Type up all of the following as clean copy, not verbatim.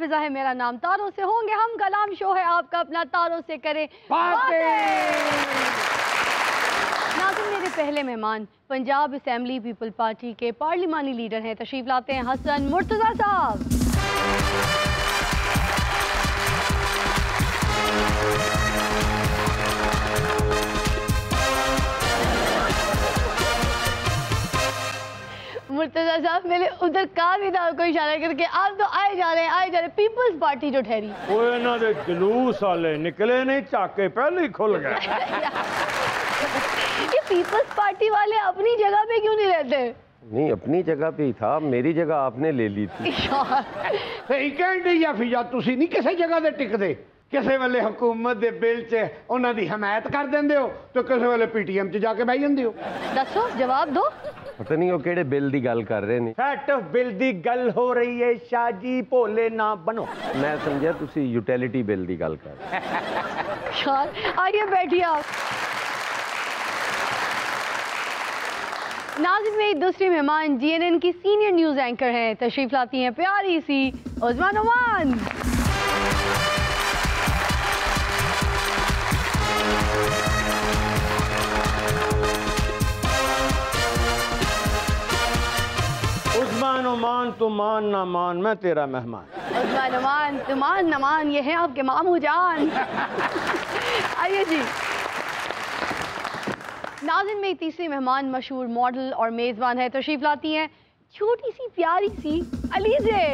फिजा है मेरा नाम, तारों से होंगे हम कलाम, शो है आपका अपना, तारों से करें नाज़िम। मेरे पहले मेहमान पंजाब असेंबली पीपल पार्टी के पार्लिमानी लीडर हैं, तशरीफ लाते हैं हसन मुर्तज़ा साहब। मुर्तज़ा साहब मैंने उधर कहा भी था आपको इशारा करके, आप तो आए जा रहे पीपल्स पार्टी जो ठहरी जुलूस वाले निकले नहीं, चाके पहले ही खुल गए। ये पीपल्स पार्टी वाले अपनी जगह पे क्यों नहीं रहते? नहीं, अपनी जगह पे ही था, मेरी जगह आपने ले ली थी। या फिजा तुसी नहीं किसी जगह से टिकते, किसी वेले हुकूमत के बिल च उन्हां दी हमायत कर देंदे हो तो किसी वेले पीटीएम च जाके बह जांदे हो। दसो, जवाब दो। पता नहीं वो केड़े बिल की गल कर रहे ने। सेट ऑफ बिल की गल हो रही है, शाह जी भोले ना बनो। मैं समझा तुसी यूटिलिटी बिल की गल कर रहे। आइए बैठिए आप। नाज़िम मेरी दूसरी मेहमान जीएनएन की सीनियर न्यूज एंकर हैं, तशरीफ लाती हैं प्यारी सी उस्मा नुमान। उस्मा नुमान तू मान ना मान, मैं तेरा मेहमान। उस्मा नुमान तू मान ना मान, ये है आपके मामू जान। आइए जी। नाज़िम में तीसरी मेहमान मशहूर मॉडल और मेज़बान है, तशरीफ लाती हैं छोटी सी प्यारी सी अलीज़े।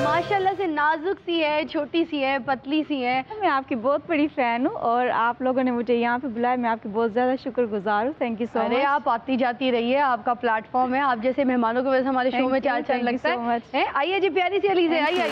माशाल्लाह से नाजुक सी है, छोटी सी है, पतली सी है। मैं आपकी बहुत बड़ी फ़ैन हूँ और आप लोगों ने मुझे यहाँ पे बुलाया, मैं आपकी बहुत ज़्यादा शुक्रगुजार हूँ। Thank you so much. अरे आप आती जाती रहिए, आपका प्लेटफॉर्म है, आप जैसे मेहमानों की वजह से हमारे शो में चाल चल लगता है। आइए जी प्यारी सी अलीज़े, आइए।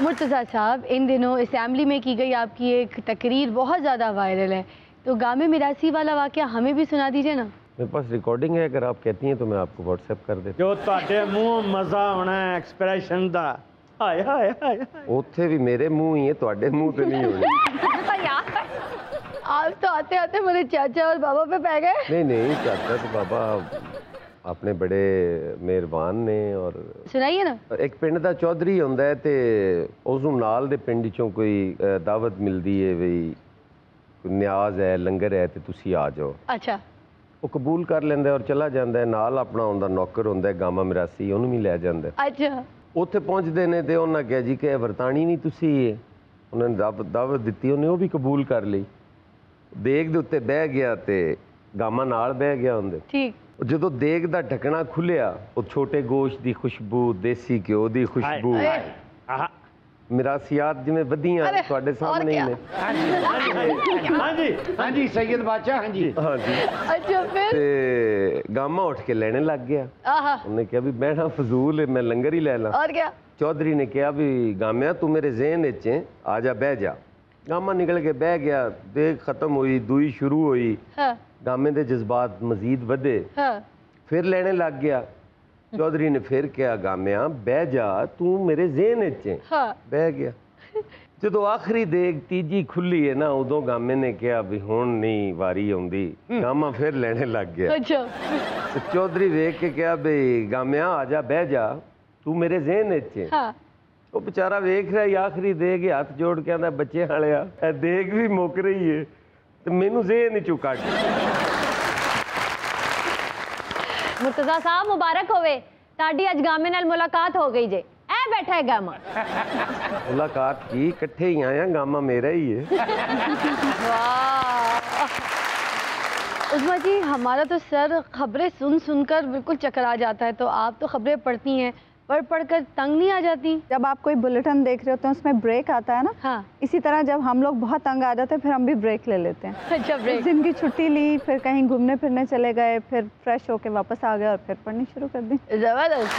मुर्तज़ा साहब, इन दिनों असेंबली में की गई आपकी एक तकरीर बहुत ज़्यादा वायरल है, तो गामे मिरासी वाला वाक़या हमें भी सुना दीजिए ना। मेरे पास रिकॉर्डिंग है, अगर आप कहती हैं तो मैं आपको व्हाट्सएप कर देता जो ताडे मुंह मजा होना है एक्सप्रेशन दा। हाय हाय हाय हूँ। उत्थे भी मेरे मुंह ही है, तुहाडे मुंह पे नहीं होनी। आप तो आते आते मेरे चाचा और बाबा पे पै गए। नहीं, चाचा तो बाबा अपने बड़े मेहरबान ने। और सुनाइए ना। एक पिंड दा चौधरी हुंदा है ते उसनूं नाल दे पिंड चों कोई दावत मिलदी है, बई न्याज है, लंगर है ते तुसी आ जाओ। अच्छा। वो कबूल कर लेंदा और चला जाता है, नाल अपना उनका नौकर होंदा है गामा मिरासी, उन्होंने भी लै जाता है। अच्छा। उत्थे पहुँचते हैं तो उन्हें कहा जी कि वरतानी नहीं तुसी है, उन्होंने दावत दी, उन्हें वो भी कबूल कर ली। देग दे उत्ते बह गया तो गामा नाल बह गया उनके। ठीक। जो देग दा ढकना खुलिया, वो छोटे गोश्त की खुशबू, देसी घ्यो की खुशबू, मिरासियात जिवें वधियां तुहाडे सामने ही ने। हाँ जी सैयद बादशाह। हाँ जी। अच्छा फिर ते गामा उठ के लेने लग गया। उन्होंने कहा भी मैं फजूल है, मैं लंगर ही ले ला। और क्या? चौधरी ने कहा भी गामिया तू मेरे ज़हन विच है, आ जा बह जा। गामा निकल के बह गया, देग खत्म हुई, दुई शुरू हुई। गामे दे जज्बात मजीद वधे। फिर लेने लग गया। चौधरी ने फिर कहा गामिया बह जा, तू मेरे ज़हन विच है। बह गया। जो आखिरी देग तीजी खुली है ना, उदों गामे ने कहा भी हुण नहीं वारी आउंदी। गामा फिर लेने लग गया। अच्छा। तो चौधरी वेख के कहा भी गामिया आ जा बह जा, तू मेरे ज़हन विच है। वो बेचारा वेख रहा है आखिरी देग, हाथ जोड़ के आंदा बच्चे हालिया ए देग भी मुक रही है तो मैनू ज़हन चू कट। मुर्तज़ा साहब मुबारक होवे, ताड़ी अज गामे नाल मुलाकात हो गई जे। ए बैठा है गामा। मुलाकात की, इकट्ठे ही आया, गामा मेरा ही है। उस्मा जी, हमारा तो सर खबरें सुन सुनकर बिल्कुल चकरा जाता है, तो आप तो खबरें पढ़ती हैं, पढ़ कर तंग नहीं आ जाती? जब आप कोई बुलेटिन देख रहे होते हैं उसमें ब्रेक आता है ना। हाँ। इसी तरह जब हम लोग बहुत तंग आ जाते हैं फिर हम भी ब्रेक ले लेते हैं। अच्छा, ब्रेक। दिन की छुट्टी ली, फिर कहीं घूमने फिरने चले गए, फिर फ्रेश होके वापस आ गए और फिर पढ़नी शुरू कर दी। जबरदस्त।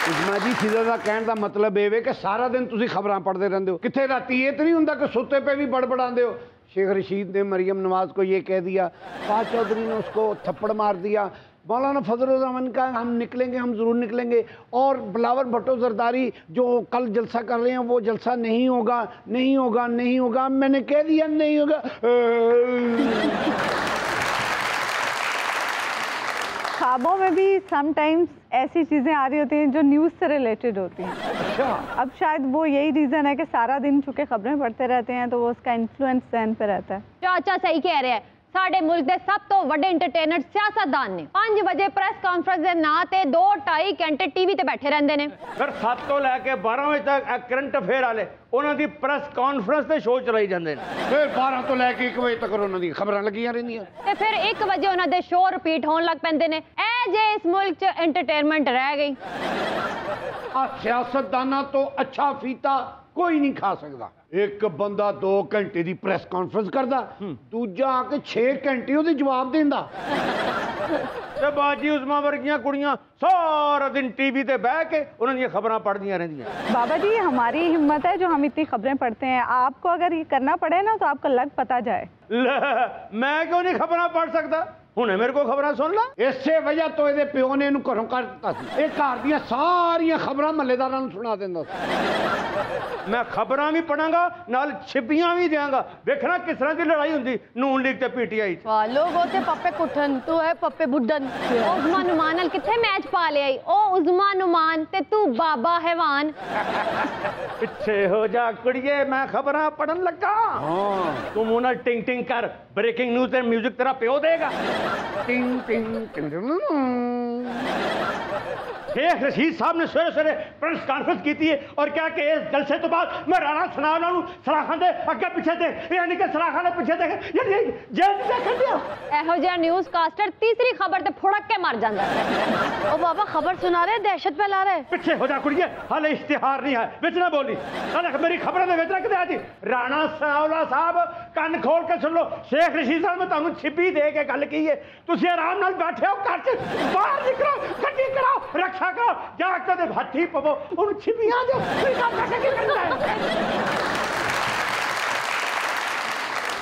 उस्मा जी फिजा का कहने का मतलब ये कि सारा दिन तुम खबर पढ़ते रहते हो, कितने राती ये तो नहीं होंगे कि सुते पे भी बड़बड़ाते हो। शेख रशीद ने मरियम नवाज को ये कह दिया, फाज चौधरी ने उसको थप्पड़ मार दिया, मौलाना फजल रहमान का हम निकलेंगे, हम ज़रूर निकलेंगे। और बिलावल भुट्टो जरदारी जो कल जलसा कर रहे हैं वो जलसा नहीं होगा, नहीं होगा, नहीं होगा। मैंने कह दिया नहीं होगा। ख्वाबों में भी समटाइम्स ऐसी चीज़ें आ रही होती हैं जो न्यूज़ से रिलेटेड होती हैं। अच्छा, अब शायद वो यही रीज़न है कि सारा दिन चूँकि खबरें पढ़ते रहते हैं तो वो उसका इन्फ्लुएंस जहन पे रहता है। चाचा सही कह रहे हैं। साढ़े मुल्क के सब तो बड़े इंटरटेनर सियासतदान ने 5 बजे प्रेस कॉन्फ्रेंस के ना ते 2-2.5 घंटे टीवी ते बैठे रहंदे ने। फिर 7 ਤੋਂ ਲੈ ਕੇ 12 ਵਜੇ ਤੱਕ ਕਰੰਟ ਅਫੇਅਰ ਵਾਲੇ ਉਹਨਾਂ ਦੀ ਪ੍ਰੈਸ ਕਾਨਫਰੰਸ ਤੇ ਸ਼ੋਅ ਚਲਾਈ ਜਾਂਦੇ ਨੇ। फिर 12 ਤੋਂ ਲੈ ਕੇ 1 ਵਜੇ ਤੱਕ ਉਹਨਾਂ ਦੀ ਖਬਰਾਂ ਲੱਗੀਆਂ ਰਹਿੰਦੀਆਂ। ਤੇ ਫਿਰ 1 ਵਜੇ ਉਹਨਾਂ ਦੇ ਸ਼ੋਅ ਰਿਪੀਟ ਹੋਣ ਲੱਗ ਪੈਂਦੇ ਨੇ। ਇਹ ਜੇ ਇਸ ਮੁਲਕ 'ਚ ਐਂਟਰਟੇਨਮੈਂਟ ਰਹਿ ਗਈ। आ सियासतदाना तो अच्छा फीता कोई नहीं खा सकता। एक बंदा 2 घंटे की प्रेस कॉन्फ्रेंस करता, दूजा आके 6 घंटे ਉਹਦੇ जवाब देंदा। ਤੇ ਬਾਜੀ ਉਸਮਾ ਵਰਗੀਆਂ ਕੁੜੀਆਂ ਸਾਰਾ ਦਿਨ ਟੀਵੀ ਤੇ ਬਹਿ ਕੇ ਉਹਨਾਂ ਦੀਆਂ ਖਬਰਾਂ ਪੜ੍ਹਦੀਆਂ ਰਹਿੰਦੀਆਂ। बाबा जी हमारी हिम्मत है जो हम इतनी खबरें पढ़ते हैं, आपको अगर ये करना पड़े ना तो आपको लग पता जाए। ਲੈ ਮੈਂ ਕਿਉਂ ਨਹੀਂ ਖਬਰਾਂ ਪੜ੍ਹ ਸਕਦਾ? ਹੁਣੇ ਮੇਰੇ ਕੋਲ ਖਬਰਾਂ ਸੁਣ ਲਾ। ਇਸੇ ਵਜ੍ਹਾ ਤੋਂ ਇਹਦੇ ਪਿਓ ਨੇ ਇਹਨੂੰ ਘਰੋਂ ਕੱਢ ਦਿੱਤਾ ਸੀ। ਇਹ ਘਰ ਦੀਆਂ ਸਾਰੀਆਂ ਖਬਰਾਂ ਮਹੱਲੇਦਾਰਾਂ ਨੂੰ ਸੁਣਾ ਦਿੰਦਾ ਸੀ। ਮੈਂ ਖਬਰਾਂ ਵੀ ਪੜਾਂਗਾ ਨਾਲ ਛਿਪੀਆਂ ਵੀ ਦਿਆਂਗਾ। ਵੇਖਣਾ ਕਿਸ ਤਰ੍ਹਾਂ ਦੀ ਲੜਾਈ ਹੁੰਦੀ ਨੂਨ ਲੀਗ ਤੇ ਪੀਟੀਆਈ 'ਚ। वाह, लोग होते पप्पे कुठन, तू है पप्पे बुड्ढन। ਉਜ਼ਮਾ ਨੁਮਾਨ ਨਾਲ ਕਿੱਥੇ ਮੈਚ ਪਾ ਲਿਆ ਈ? ਉਹ ਉਜ਼ਮਾ ਨੁਮਾਨ ਤੇ ਤੂੰ ਬਾਬਾ ਹੈਵਾਨ। ਪਿੱਛੇ ਹੋ ਜਾ ਕੁੜੀਏ ਮੈਂ ਖਬਰਾਂ ਪੜਨ ਲੱਗਾ। ਹਾਂ, ਤੂੰ ਮੂੰਹ ਨਾਲ ਟਿੰਗ ਟਿੰਗ ਕਰ। ਬ੍ਰੇਕਿੰਗ ਨਿਊਜ਼ ਤੇ ਮਿਊਜ਼ਿਕ ਤੇਰਾ ਪਿਓ ਦੇਗਾ। टिंग टिंग टिंग टिंग। शेख रशीद साहब ने सवेरे सवेरे प्रेस कॉन्फ्रेंस की थी और क्या कि इस जलसे तो बाद मैं राणा सनाउल्लाह नूं सलाखां दे अगे पीछे ते यानी कि सलाखां दे पीछे ते यानी जेल च कर दिया। ਇਹੋ ਜਿਹਾ ਨਿਊਜ਼ ਕਾਸਟਰ ਤੀਸਰੀ ਖਬਰ ਤੇ ਫੁੜਕ ਕੇ ਮਰ ਜਾਂਦਾ ਹੈ। ओ बाबा खबर सुना रहे, दहशत फैला रहे। पिछे हो जा कुड़िए, हाले इश्तिहार नहीं है विच ना बोली। हाले मेरी खबरों दे विच रख दे आज। राणा सनाउल्लाह साहब कान खोल के सुन लो। शेख रशीद साहब मैं तुहानू छिपी दे के गल की है। तुसीं आराम नाल बैठे हो घर च, बाहर निकलो, गड्डी कराओ, रक्षा करो, जागते दे हत्थी पवो, उन छिपियां दे की करना है।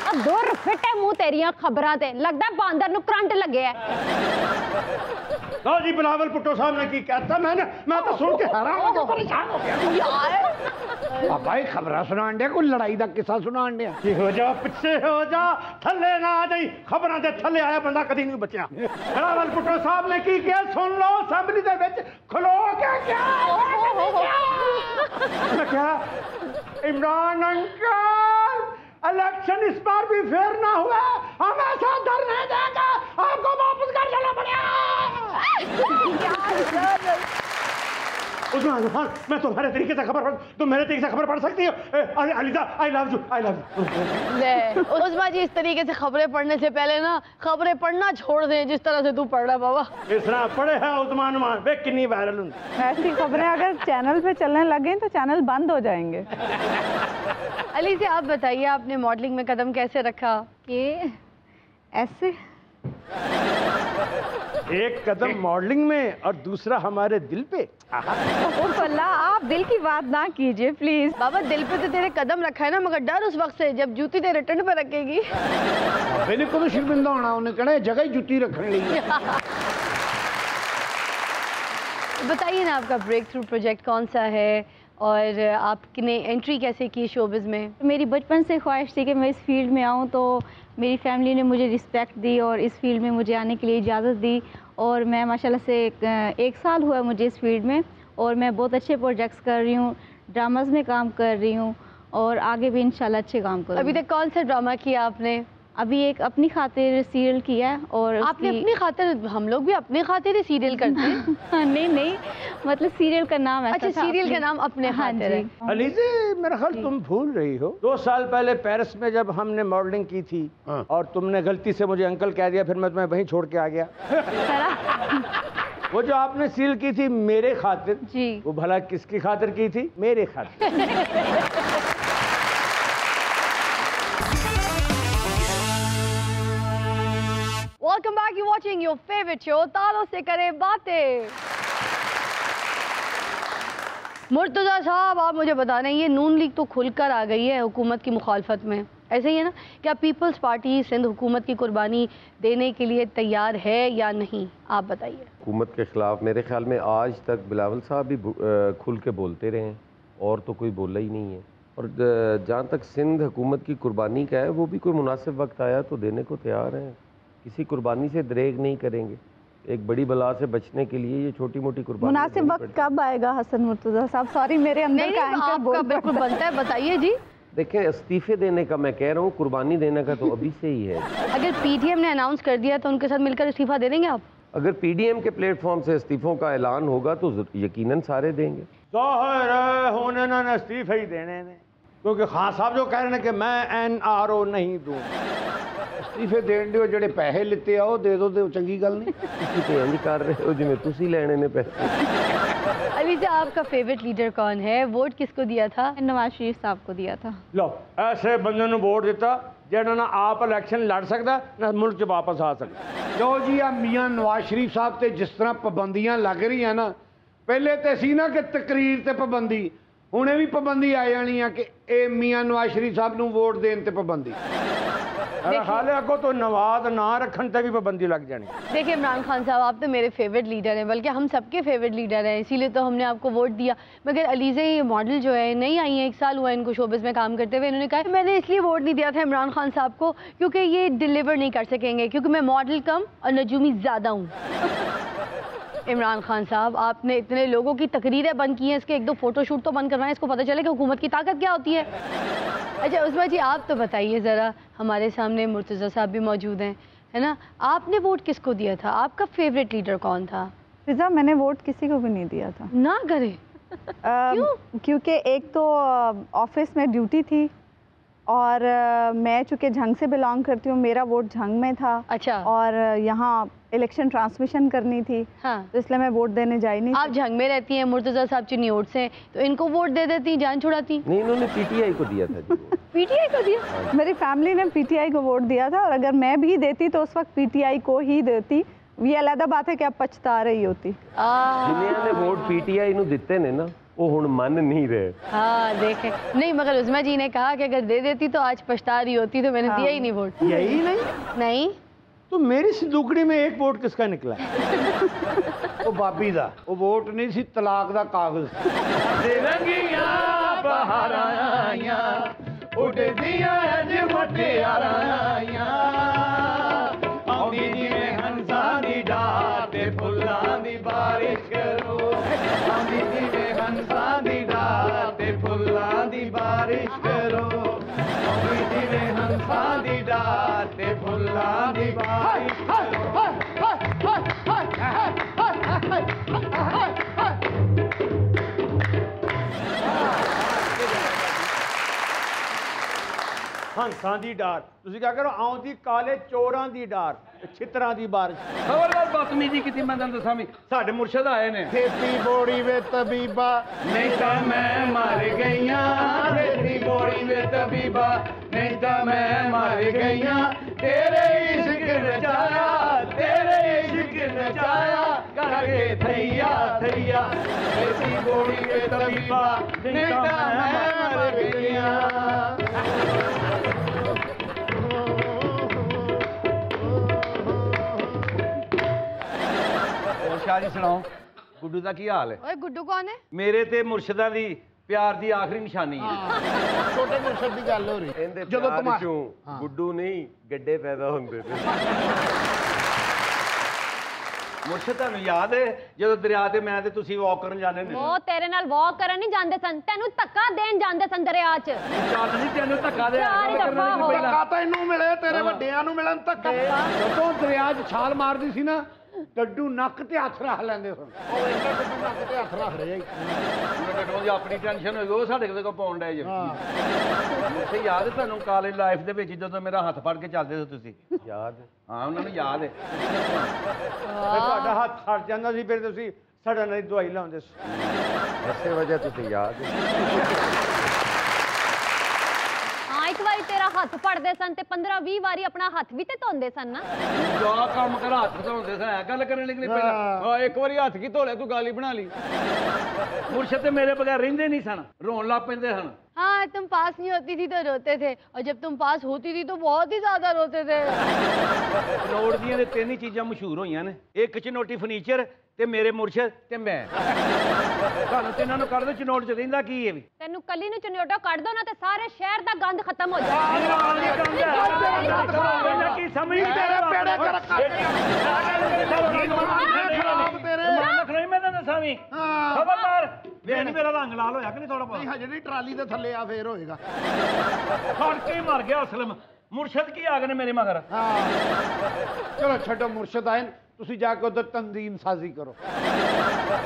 अब दुर फिटे मुंह तेरियां खबरां ते लगदा बांदर नु करंट लगे है। लो जी बिलावल भुट्टो साहब ने की कहता मैं तो सुन के हैरान हो गया, परेशान हो गया। आ भाई खबरां सुनाण दे, कोई लड़ाई दा किस्सा सुनाण दे। हो जा पिछे हो जा, थल्ले ना आ जाई। खबरां दे थल्ले आया बंदा कदी नहीं बचया। बिलावल भुट्टो साहब ने की किया सुन लो। असेंबली दे विच खलो के क्या मैं क्या इमरान अंकल इलेक्शन इस बार भी फेयर ना हुआ, हम ऐसा डर नहीं देंगे, आपको वापस घर जाना पड़ेगा। उस्मान, मैं तुम्हारे तरीके से खबर पढ़, तुम मेरे तरीके से खबर पढ़ सकती हो। ELISA I love you, I love you. ले उस्मा जी, इस तरीके से खबरें पढ़ने से पहले ना खबरें पढ़ना छोड़ दें जिस तरह से तू पढ़ रहा है बाबा। इस तरह पढ़े है उस्मान मान वे कितनी वायरल होंगी। ऐसी खबरें अगर चैनल पे चलने लगे तो चैनल बंद हो जाएंगे। अली से आप बताइए, आपने मॉडलिंग में कदम कैसे रखा? ये ऐसे एक कदम मॉडलिंग में और दूसरा हमारे दिल पे। अल्लाह, आप दिल की बात ना कीजिए प्लीज। बाबा दिल पे तो तेरे कदम रखा है ना, मगर डर उस वक्त से जब जूती तेरे टंड पे रखेगी। मैंने कदों शर्मिंदा होना, उन्हें कहना जगह ही जुत्ती रखने लगी। बताइए ना, आपका ब्रेक थ्रू प्रोजेक्ट कौन सा है और आपने एंट्री कैसे की शोबिज़ में? मेरी बचपन से ख्वाहिश थी कि मैं इस फील्ड में आऊँ, तो मेरी फैमिली ने मुझे रिस्पेक्ट दी और इस फील्ड में मुझे आने के लिए इजाज़त दी। और मैं माशाल्लाह से 1 साल हुआ मुझे इस फील्ड में और मैं बहुत अच्छे प्रोजेक्ट्स कर रही हूँ, ड्रामाज़ में काम कर रही हूँ और आगे भी इंशाल्लाह अच्छे काम करूँगी। अभी तक कौन सा ड्रामा किया आपने? अभी एक अपनी खातिर सीरियल किया है। और आपने अपनी खातिर? हम लोग भी अपनी खातिर ही सीरियल करते हैं। नहीं, मतलब सीरियल का नाम है। अच्छा, सीरियल का नाम अपने खातिर है। अलीज़े, मेरा ख्याल तुम भूल रही हो, 2 साल पहले पेरिस में जब हमने मॉडलिंग की थी और तुमने गलती से मुझे अंकल कह दिया, फिर मैं तुम्हें वहीं छोड़ के आ गया। वो जो आपने सीरियल की थी मेरे खातिर जी, वो भला किसकी खातिर की थी? मेरे खातिर। Welcome back, you watching your favourite show तालों से करें बातें। मुर्तज़ा साहब, आप मुझे बता रहे हैं, ये नून लीग तो खुलकर आ गई है हुकूमत की मुखालफत में। ऐसे ही है ना? क्या पीपल्स पार्टी सिंध हुकूमत की कुर्बानी देने के लिए तैयार है या नहीं, आप बताइए। हुकूमत के ख़िलाफ़ मेरे ख्याल में आज तक बिलावल साहब भी खुल के बोलते रहे हैं और तो कोई बोला ही नहीं है। और जहाँ तक सिंध हुकूमत की कुर्बानी का है, वो भी कोई मुनासिब वक्त आया तो देने को तैयार हैं। किसी कुर्बानी से दरेग नहीं करेंगे। एक बड़ी बला से बचने के लिए ये छोटी मोटी कुर्बानी। मुनासिब वक्त कब आएगा हसन मुर्तज़ा साहब? सॉरी मेरे अंदर का एंकर बोल बिल्कुल बनता है, बताइए जी। देखें, इस्तीफे देने का मैं कह रहा हूँ, कुर्बानी देने का तो अभी से ही है। अगर पीटीएम ने अनाउंस कर दिया तो उनके साथ मिलकर इस्तीफा दे देंगे आप? अगर पीडीएम के प्लेटफॉर्म से इस्तीफों का ऐलान होगा तो यकीनन सारे देंगे। ज़ाहिर है होने ना इस्तीफे ही देने ने, क्योंकि खान साहब जो कह रहे हैं कि मैं एनआरओ नहीं दूँ। इस्तीफे देन दिओ, जेडे पैसे लिते आओ दे दो, तो चंगी गल नहीं। तुसी तो इंज कर रहे हो जिवें तुसी लेने ने पैसे। अली जी, आपका फेवरेट लीडर कौन है? वोट किसको दिया था? नवाज शरीफ साहब को दिया था। लो, ऐसे बंदे नूं वोट दिता जेड़ा ना आप इलेक्शन लड़ सकता ना मुल्क च वापस आ सकता। लो जी, आ मियाँ नवाज शरीफ साहब ते जिस तरह पाबंदियां लग रही हैं ना, पहले तो सी ना कि तकरीर ते पाबंदी, हुणे भी पाबंदी आ जानी है कि ए मियाँ नवाज शरीफ साहब नूं वोट देन ते पाबंदी। हाले अगो तो नवाज ना रखन ते भी पाबंदी लग जानी। देखिए इमरान खान साहब, आप तो मेरे फेवरेट लीडर हैं, बल्कि हम सबके फेवरेट लीडर हैं, इसीलिए तो हमने आपको वोट दिया। मगर अलीज़े ये मॉडल जो है नहीं आई है, 1 साल हुआ है इनको शोबिस में काम करते हुए। इन्होंने कहा मैंने इसलिए वोट नहीं दिया था इमरान खान साहब को क्योंकि ये डिलीवर नहीं कर सकेंगे, क्योंकि मैं मॉडल कम और नजूमी ज़्यादा हूँ। इमरान खान साहब, आपने इतने लोगों की तकरीरें बंद की हैं, इसके 1-2 फोटोशूट तो बंद करवाएं, इसको पता चले कि हुकूमत की ताकत क्या होती है। अच्छा उस्मा जी, आप तो बताइए ज़रा, हमारे सामने मुर्तज़ा साहब भी मौजूद हैं, है ना? आपने वोट किसको दिया था? आपका फेवरेट लीडर कौन था? फिजा, मैंने वोट किसी को भी नहीं दिया था। ना करे क्यों? क्योंकि एक तो ऑफिस में ड्यूटी थी और मैं चूँकि झंग से बिलोंग करती हूँ, मेरा वोट झंग में था। अच्छा। और यहाँ इलेक्शन ट्रांसमिशन करनी थी। हाँ। तो इसलिए मैं वोट देने जा ही नहीं। आप झंग में रहती हैं, मुर्तज़ा साहब चिन्योट से, तो इनको वोट दे देती, जान छुड़ाती। नहीं, इन्होंने पीटीआई को दिया था। पीटीआई को दिया? मेरी फैमिली ने पीटीआई को वोट दिया था, और अगर मैं भी देती तो उस वक्त पीटीआई को ही देती। ये अलग बात है कि अब पछता रही होती। जिन्हें ने वोट पीटीआई नूं दिते ने ना, वो हुण मन नहीं रहे। हाँ देखें, नहीं मगर उस्मा जी ने कहा कि अगर दे देती तो आज पछता रही होती, तो मैंने दिया ही नहीं वोट। यही नहीं? नहीं तो मेरी सिंदूकड़ी में एक वोट किसका निकला? वो बाबी दा, वो वोट नहीं सी, तलाक दा कागज। हंसां दी डार, तुसी क्या करो, आउंदी काले चोरां दी डार, छितरां दी बारिश। खबरदार बदतमीजी की मैं तेन दसा भी, साडे मुर्शद आए ने। खेती बोड़ी वे तबीबा, नहीं तो मैं मर गईया। खेती बोड़ी वे तबीबा, नहीं तो मैं मर गईया। तेरे इश्क नचाया, तेरे इश्क नचाया, करके थैया थैया। खेती बोड़ी वे तबीबा, नहीं तो मैं मर गईया। शादी सुनाओ, गुड्डू का की हाल है? ओए गुड्डू कौन है? मेरे ते मुर्शदा दी प्यार दी आखिरी निशानी है। छोटे मुर्शद की गल हो रही। जदों तुम गुड्डू नहीं गड्ढे पैदा होंदे थे। मुर्शद तुहानू याद है जदों दरिया ते मैं ते तुसी वॉक करन जाने ने? वो तेरे नाल वॉक करन नहीं जांदे सन, तेनू धक्का देन जांदे सन दरिया च। चाल नहीं तेनू धक्का दे। धक्का तो इनू मिले, तेरे वड्डियां नू मिलन धक्के। जदों दरिया च छाल मारदी सी ना, डड्डू नक ते हथ रख लेंदे सन। ओ इनका डड्डू नक ते हथ रख रहे डड्डू दी अपनी टेंशन होई, वो साडे कोल पाउंड है जी। मुझे याद है तुहानू कॉलेज लाइफ दे विच जदों मेरा हथ फड़ के चलदे सी तुसी? याद है? हाँ उन्होंने याद है। ਤੁਹਾਡਾ ਹੱਥ ਸੜ ਜਾਂਦਾ ਸੀ, ਫਿਰ ਤੁਸੀਂ ਸੜਨ ਦੀ ਦਵਾਈ ਲਾਉਂਦੇ ਸੀ। ऐसे वजह तुझे याद है? हाँ ਇੱਕ ਵਾਰੀ ਤੇਰਾ ਹੱਥ ਪੜਦੇ ਸਨ ਤੇ 15-20 ਵਾਰੀ ਆਪਣਾ ਹੱਥ ਵੀ ਤੇ ਧੋਂਦੇ ਸਨ ਨਾ। ਜਾ ਕੰਮ ਕਰ, ਹੱਥ ਧੋਂਦੇ ਸਨ, ਗੱਲ ਕਰਨ ਲਈ ਪਹਿਲਾਂ ਹਾਂ ਇੱਕ ਵਾਰੀ ਹੱਥ ਕੀ ਧੋ ਲਿਆ ਤੂੰ ਗਾਲੀ ਬਣਾ ਲਈ। ਮੁਰਸ਼ਦ ਤੇ ਮੇਰੇ ਬਗੈਰ ਰਹਿੰਦੇ ਨਹੀਂ ਸਨ, ਰੋਣ ਲੱਗ ਪੈਂਦੇ ਸਨ। हाँ, तुम पास नहीं होती थी तो रोते थे और जब तुम पास होती थी तो बहुत ही ज्यादा रोते थे। ਚਨੋੜ ਦੀਆਂ ਦੇ ਤਿੰਨ ਹੀ ਚੀਜ਼ਾਂ ਮਸ਼ਹੂਰ ਹੋਈਆਂ ਨੇ, ਇੱਕ ਚਨੋਟੀ ਫਰਨੀਚਰ ਤੇ ਮੇਰੇ ਮੁਰਸ਼ਦ ਤੇ ਮੈਂ। ਤੁਹਾਨੂੰ ਤਿੰਨਾਂ ਨੂੰ ਕੱਢ ਦੋ, ਚਨੋੜ ਚ ਰਹਿੰਦਾ ਕੀ ਹੈ ਵੀ? ਤੈਨੂੰ ਕੱਲੀ ਨੂੰ ਚਨੋਟਾ ਕੱਢ ਦੋ ਨਾ ਤੇ ਸਾਰੇ ਸ਼ਹਿਰ ਦਾ ਗੰਦ ਖਤਮ ਹੋ ਜਾਏ। ਕੀ ਸਮਝ ਤੇਰੇ ਪੇੜੇ ਕਰ ਤੇਰੇ ਮੈਂ ਤਾਂ ਦੱਸਾਂ ਵੀ ਖਬਰਦਾਰ ਵੇਖ ਨੀ ਮੇਰਾ ਰੰਗ ਲਾਲ ਹੋਇਆ ਕਿ ਨਹੀਂ ਥੋੜਾ ਬਹੁਤ? ਨਹੀਂ ਹਜੇ ਨਹੀਂ, ਟਰਾਲੀ ਦੇ ਥੱਲੇ ਆ ਫੇਰ ਹੋਏਗਾ। ਫੜ ਕੇ ਮਰ ਗਿਆ ਅਸਲਮ। ਮੁਰਸ਼ਦ ਕੀ ਆ ਗਏ ਨੇ ਮੇਰੇ ਮਗਰ। ਚਲੋ ਛੱਡੋ, ਮੁਰਸ਼ਦ ਆਏ, ਤੁਸੀਂ ਜਾ ਕੇ ਉਧਰ ਤਨਦੀਮ ਸਾਜ਼ੀ ਕਰੋ।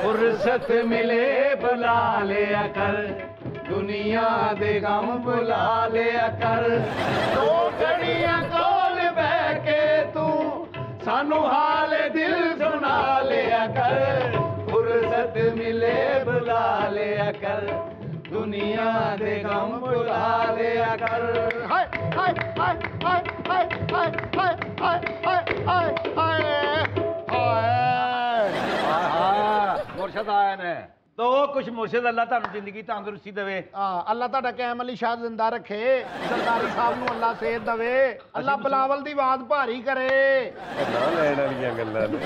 फुर्सत मिले बुला लिया कर, दुनिया दे गम बुला लिया कर, दो घड़ियां कोल बह के तू सानू हाल दिल सुना लिया कर। फुर्सत मिले बुला लिया कर, दुनिया दे गम बुला लिया कर। हाय हाय हाय हाय हाय हाय हाय हाय हाय हाय ਮੁਰਸ਼ਦ ਆਏ ਨੇ ਤੋ ਕੁਛ ਮੁਰਸ਼ਦ ਅੱਲਾ ਤੁਹਾਨੂੰ ਜ਼ਿੰਦਗੀ ਤੰਦਰੁਸਤੀ ਦੇਵੇ। ਅੱਲਾ ਤੁਹਾਡਾ ਕਾਇਮ ਅਲੀ ਸ਼ਾਹ ਜ਼ਿੰਦਾ ਰੱਖੇ, ਸਰਦਾਰੀ ਸਾਹਿਬ ਨੂੰ ਅੱਲਾ ਸਿਹਤ ਦੇਵੇ, ਅੱਲਾ ਬਲਾਵਲ ਦੀ ਆਵਾਜ਼ ਭਾਰੀ ਕਰੇ। ਨਾ ਲੈਣ ਵਾਲੀਆਂ ਗੱਲਾਂ ਨੇ।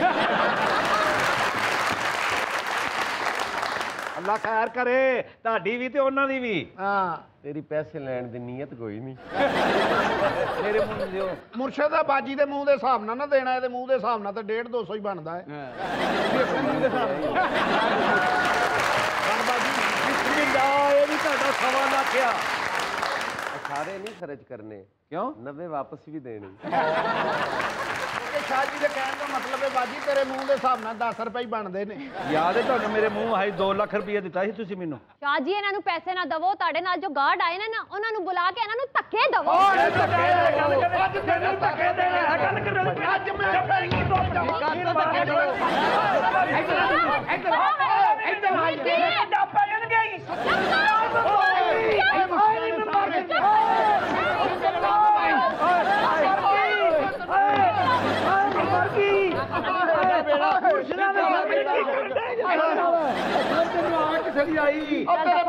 ਅੱਲਾ ਖੈਰ ਕਰੇ ਤੁਹਾਡੀ ਵੀ ਤੇ ਉਹਨਾਂ ਦੀ ਵੀ। ਹਾਂ, ਤੇਰੀ ਪੈਸੇ ਲੈਣ ਦੀ ਨੀਅਤ ਕੋਈ ਨਹੀਂ। ਮੇਰੇ ਮੂੰਹ ਦਿਓ। ਮੁਰਸ਼ਦ ਦਾ ਬਾਜੀ ਦੇ ਮੂੰਹ ਦੇ ਹਿਸਾਬ ਨਾਲ ਨਾ ਦੇਣਾ, ਇਹਦੇ ਮੂੰਹ ਦੇ ਹਿਸਾਬ ਨਾਲ ਤਾਂ 150-200 ਹੀ ਬਣਦਾ ਹੈ। ਆਪਣੇ ਮੂੰਹ ਦੇ ਹਿਸਾਬ ਨਾਲ ਬਿਸਮਿਲ੍ਲਾ, ਇਹ ਵੀ ਤੁਹਾਡਾ ਸਵਾ ਲੱਖ ਆ। ਸਾਰੇ ਨਹੀਂ ਖਰਚ ਕਰਨੇ, ਕਿਉਂ? 90 ਵਾਪਸ ਵੀ ਦੇਣੇ। ਸ਼ਾਹ ਜੀ ਦੇ ਕਹਿਣ ਦਾ ਮਤਲਬ ਹੈ ਬਾਜੀ ਤੇਰੇ ਮੂੰਹ ਦੇ ਹਿਸਾਬ ਨਾਲ 10 ਰੁਪਏ ਹੀ ਬਣਦੇ ਨੇ। ਯਾਦ ਹੈ ਤੁਹਾਨੂੰ ਮੇਰੇ ਮੂੰਹ ਆਈ 2 ਲੱਖ ਰੁਪਏ ਦਿੱਤਾ ਸੀ ਤੁਸੀਂ ਮੈਨੂੰ। ਸ਼ਾਹ ਜੀ ਇਹਨਾਂ ਨੂੰ ਪੈਸੇ ਨਾ ਦਵੋ, ਤੁਹਾਡੇ ਨਾਲ ਜੋ ਗਾਰਡ ਆਏ ਨੇ ਨਾ ਉਹਨਾਂ ਨੂੰ ਬੁਲਾ ਕੇ ਇਹਨਾਂ ਨੂੰ ਧੱਕੇ ਦਵੋ। ਅੱਜ ਤੈਨੂੰ ਧੱਕੇ ਦੇਣਾ ਹੈ, ਗੱਲ ਕਰਨ ਲਈ ਅੱਜ ਮੈਂ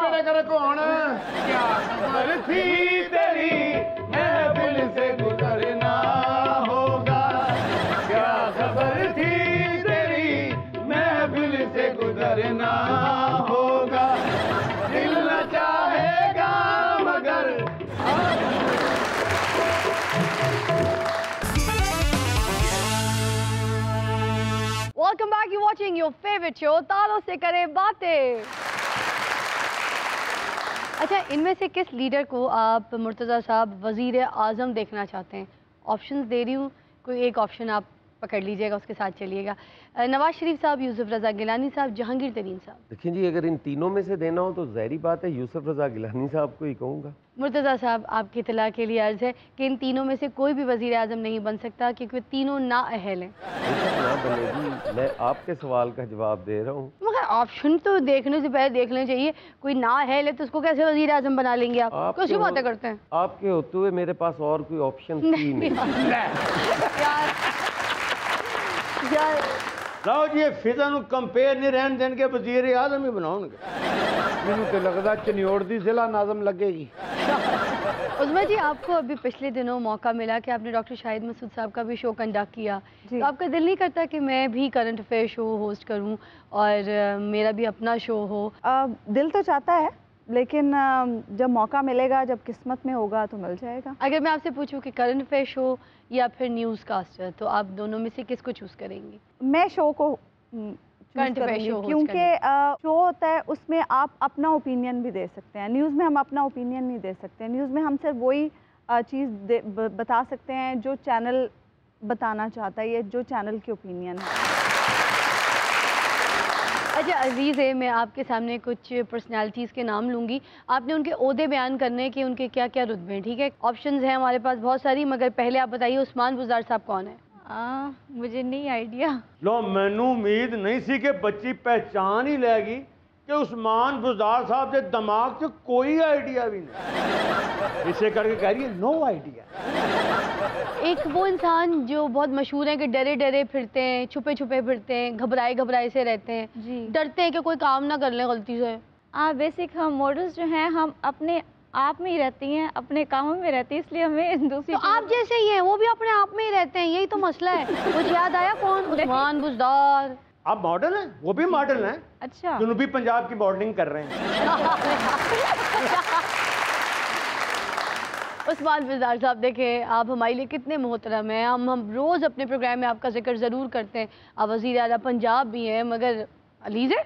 तेरे करे कौन क्या खबर थी तेरी महफिल से गुजरना होगा, क्या खबर थी तेरी महफिल से गुजरना होगा, दिल न चाहेगा मगर Welcome back. You're watching your favorite show तारों से करें बातें। अच्छा, इनमें से किस लीडर को आप मुर्तज़ा साहब वज़ीर आज़म देखना चाहते हैं? ऑप्शंस दे रही हूँ, कोई एक ऑप्शन आप पकड़ लीजिएगा, उसके साथ चलिएगा। नवाज शरीफ साहब, यूसुफ रज़ा गिलानी साहब, जहांगीर तरीन साहब। देखिए जी, अगर इन तीनों में से देना हो तो ज़ाहिरी बात है यूसुफ रज़ा गिलानी साहब को ही कहूँगा। मुर्तज़ा साहब, आपकी इत्तला के लिए अर्ज़ है कि इन तीनों में से कोई भी वज़ीर आज़म नहीं बन सकता क्योंकि तीनों नाअहल हैं। ना बनेगी, मैं आपके सवाल का जवाब दे रहा हूँ। मगर ऑप्शन तो देखने से पहले देख लेना चाहिए। कोई नाअहल है तो उसको कैसे वज़ीर आज़म बना लेंगे आप? कैसी बातें करते हैं? आपके होते हुए मेरे पास और कोई ऑप्शन ही नहीं। यार ਲਓ ਜੀ, ਫਿਜ਼ਾ ਨੂੰ ਕੰਪੇਅਰ ਨਹੀਂ ਰਹਿਣ ਦੇਣਗੇ, ਵਜ਼ੀਰ ਆਜ਼ਮ ਹੀ ਬਣਾਉਣਗੇ। ਮੈਨੂੰ ਤੇ ਲੱਗਦਾ ਚਨਿਓੜ ਦੀ ਜ਼ਿਲ੍ਹਾ ਨਾਜ਼ਮ ਲੱਗੇਗੀ। उज़मा जी, आपको अभी पिछले दिनों मौका मिला कि आपने डॉक्टर शाहिद मसूद साहब का भी शो कंडक्ट किया, तो आपका दिल नहीं करता कि मैं भी करंट अफेयर शो होस्ट करूं और मेरा भी अपना शो हो? दिल तो चाहता है, लेकिन जब मौका मिलेगा, जब किस्मत में होगा तो मिल जाएगा। अगर मैं आपसे पूछूं कि करंट अफेयर शो या फिर न्यूज़ कास्टर, तो आप दोनों में से किसको चूज़ करेंगी? मैं शो को करंट अफेयर शो, क्योंकि शो होता है उसमें आप अपना ओपिनियन भी दे सकते हैं। न्यूज़ में हम अपना ओपिनियन नहीं दे सकते। न्यूज़ में हम सिर्फ वही चीज़ बता सकते हैं जो चैनल बताना चाहता है, ये जो चैनल की ओपिनियन है। अच्छा अजीज़ है, मैं आपके सामने कुछ पर्सनालिटीज़ के नाम लूँगी, आपने उनके ओहदे बयान करने कि उनके क्या क्या रुतबे हैं, ठीक है? ऑप्शंस हैं हमारे पास बहुत सारी, मगर पहले आप बताइए उस्मान बुज़दार साहब कौन है? मुझे नहीं आइडिया। लो मैनू उम्मीद नहीं सी कि बच्ची पहचान ही लेगी कि उस्मान बुज़दार साहब के दिमाग से कोई आइडिया भी नहीं, इसे करके कह रही है नो आइडिया। एक वो इंसान जो बहुत मशहूर है कि डरे डरे फिरते हैं, छुपे छुपे फिरते हैं, घबराए घबराए से रहते हैं जी। डरते हैं कि कोई काम ना कर लें गलती से। बेसिक हम मॉडल्स जो हैं हम अपने आप में ही रहती हैं, अपने कामों में रहती हैं, इसलिए हमें दूसरी तो आप जैसे ही हैं, वो भी अपने आप में ही रहते हैं, यही तो मसला है। कुछ याद आया कौन? उस्मान बुज़दार। आप मॉडल हैं, वो भी मॉडल हैं। अच्छा, जनूबी पंजाब की मॉडलिंग कर रहे हैं। उस्मान बुज़दार साहब देखें, आप हमारे लिए कितने मोहतरम हैं। हम रोज़ अपने प्रोग्राम में आपका जिक्र ज़रूर करते हैं। आप वज़ीर आला पंजाब भी हैं, मगर अलीज़े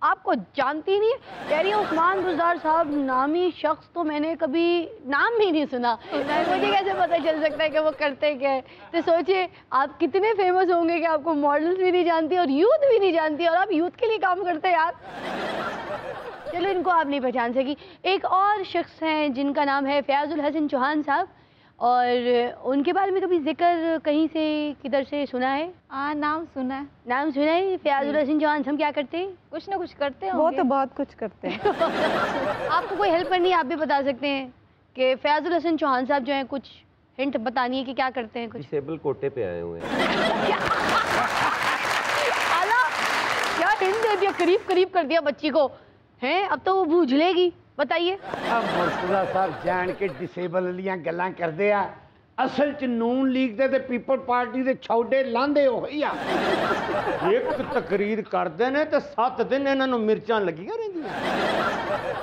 आपको जानती नहीं है। कह रही है उस्मान बुज़दार साहब नामी शख्स तो मैंने कभी नाम भी नहीं सुना। मुझे कैसे पता चल सकता है कि वो करते क्या है? तो सोचिए आप कितने फेमस होंगे कि आपको मॉडल्स भी नहीं जानती और यूथ भी नहीं जानती, और आप यूथ के लिए काम करते हैं यार। चलो इनको आप नहीं पहचान सकी। एक और शख्स हैं जिनका नाम है फयाजुल हसन चौहान साहब, और उनके बारे में कभी जिक्र कहीं से किधर से सुना है? नाम सुना है। नाम सुना है फयाजुल हसन चौहान। हम क्या करते हैं? कुछ ना कुछ करते हैं। वो तो बहुत कुछ करते हैं। आपको कोई हेल्प करनी है, आप भी बता सकते हैं कि फयाजुल हसन चौहान साहब जो हैं, कुछ हिंट बतानी है कि क्या करते हैं? कुछ डिसेबल कोटे पे आए हुए हैं। आला क्या हिंट दे दिया, करीब करीब कर दिया बच्ची को हैं। अब तो वो भूजलेगी। बताइए। अब मुर्तज़ा साहब जान के डिसेबल वालियां गल्लां करदे आ, असल च नून लीग दे ते पीपल पार्टी दे छौडे लांदे होई आ। एक तकरीर करते हैं तो 7 दिन इन्होंने मिर्चां लगियां रहंदियां।